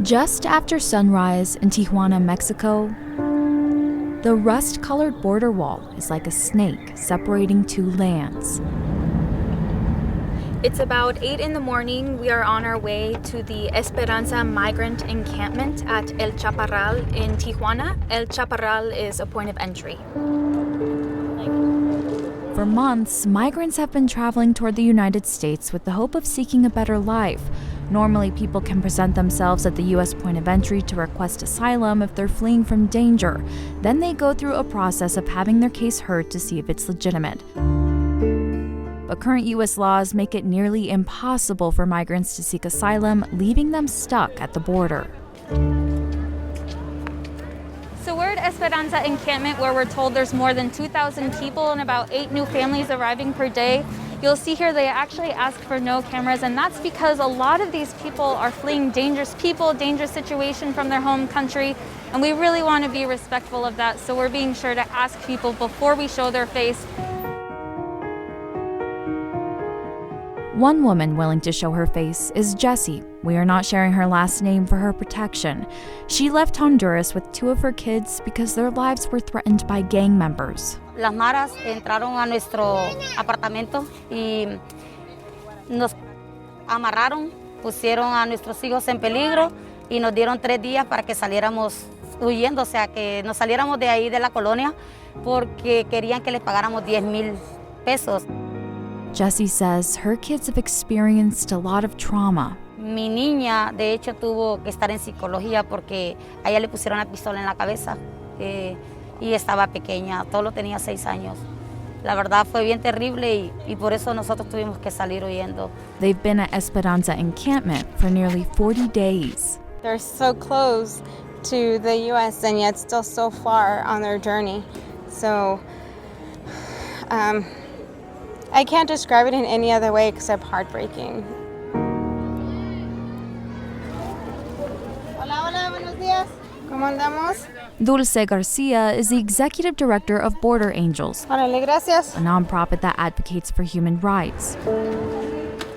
Just after sunrise in Tijuana, Mexico, the rust-colored border wall is like a snake separating two lands. It's about 8 in the morning. We are on our way to the Esperanza migrant encampment at El Chaparral in Tijuana. El Chaparral is a point of entry. For months, migrants have been traveling toward the United States with the hope of seeking a better life. Normally, people can present themselves at the U.S. point of entry to request asylum if they're fleeing from danger. Then they go through a process of having their case heard to see if it's legitimate. But current U.S. laws make it nearly impossible for migrants to seek asylum, leaving them stuck at the border. So we're at Esperanza encampment, where we're told there's more than 2,000 people and about 8 new families arriving per day. You'll see here they actually ask for no cameras, and that's because a lot of these people are fleeing dangerous people, dangerous situation from their home country, and we really want to be respectful of that, so we're being sure to ask people before we show their face. One woman willing to show her face is Jessie. We are not sharing her last name for her protection. She left Honduras with 2 of her kids because their lives were threatened by gang members. Las maras entraron a nuestro apartamento y nos amarraron, pusieron a nuestros hijos en peligro y nos dieron 3 días para que saliéramos huyendo, o sea, que nos saliéramos de ahí de la colonia porque querían que les pagáramos 10,000 pesos. Jessie says her kids have experienced a lot of trauma. Mi niña, de hecho, tuvo que estar en psicología porque a ella le pusieron la pistola en la cabeza y estaba pequeña, solo tenía 6 años. La verdad fue bien terrible y por eso nosotros tuvimos que salir huyendo. They've been at Esperanza encampment for nearly 40 days. They're so close to the U.S. and yet still so far on their journey. So I can't describe it in any other way except heartbreaking. Hola, hola, buenos días. ¿Cómo andamos? Dulce Garcia is the executive director of Border Angels, Órale, gracias. a nonprofit that advocates for human rights.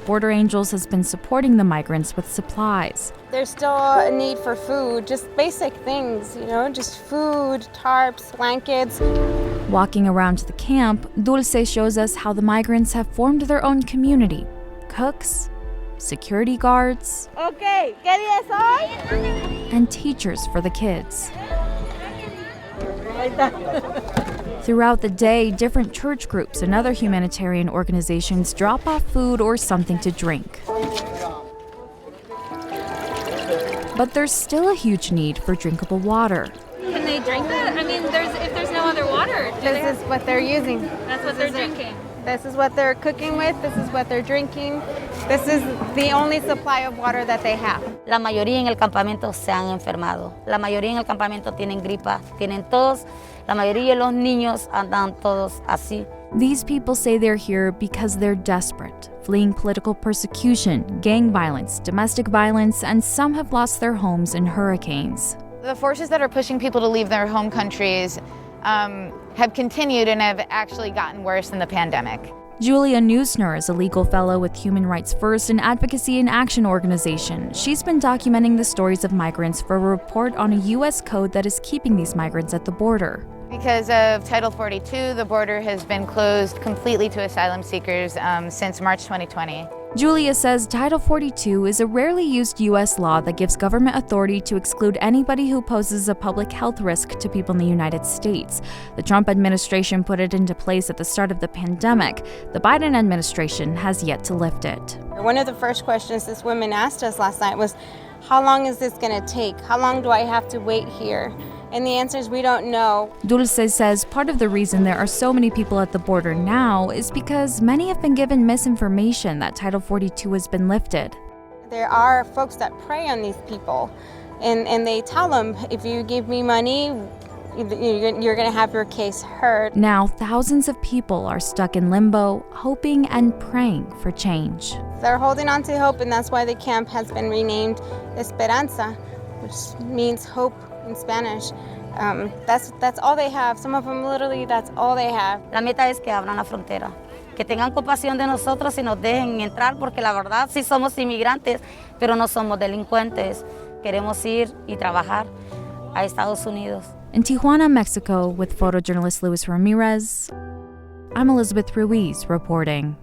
Border Angels has been supporting the migrants with supplies. There's still a need for food, just basic things, just food, tarps, blankets. Walking around the camp, Dulce shows us how the migrants have formed their own community. Cooks, security guards, Okay, ¿qué día es hoy? and teachers for the kids. Throughout the day, different church groups and other humanitarian organizations drop off food or something to drink. But there's still a huge need for drinkable water. Can they drink that? I mean, if there's no other water, This is what they're using. that's what they're drinking. This is what they're cooking with. This is what they're drinking. This is the only supply of water that they have. La mayoría en el campamento se han enfermado. La mayoría en el campamento tienen gripa, tienen tos. La mayoría de los niños andan todos así. These people say they're here because they're desperate, fleeing political persecution, gang violence, domestic violence, and some have lost their homes in hurricanes. The forces that are pushing people to leave their home countries have continued and have actually gotten worse in the pandemic. Julia Neusner is a legal fellow with Human Rights First, an advocacy and action organization. She's been documenting the stories of migrants for a report on a U.S. code that is keeping these migrants at the border. Because of Title 42, the border has been closed completely to asylum seekers since March 2020. Julia says Title 42 is a rarely used U.S. law that gives government authority to exclude anybody who poses a public health risk to people in the United States. The Trump administration put it into place at the start of the pandemic. The Biden administration has yet to lift it. One of the first questions this woman asked us last night was, how long is this going to take? How long do I have to wait here? And the answer is we don't know. Dulce says part of the reason there are so many people at the border now is because many have been given misinformation that Title 42 has been lifted. There are folks that prey on these people, and they tell them, if you give me money, you're going to have your case heard. Now, thousands of people are stuck in limbo, hoping and praying for change. They're holding on to hope, and that's why the camp has been renamed Esperanza, which means hope in Spanish. That's all they have. Some of them literally, that's all they have. La meta es que abran la frontera, que tengan compasión de nosotros y nos dejen entrar, porque la verdad sí somos inmigrantes, pero no somos delincuentes. queremos ir y trabajar a Estados Unidos. In Tijuana, Mexico, with photojournalist Luis Ramirez, I'm Elizabeth Ruiz reporting.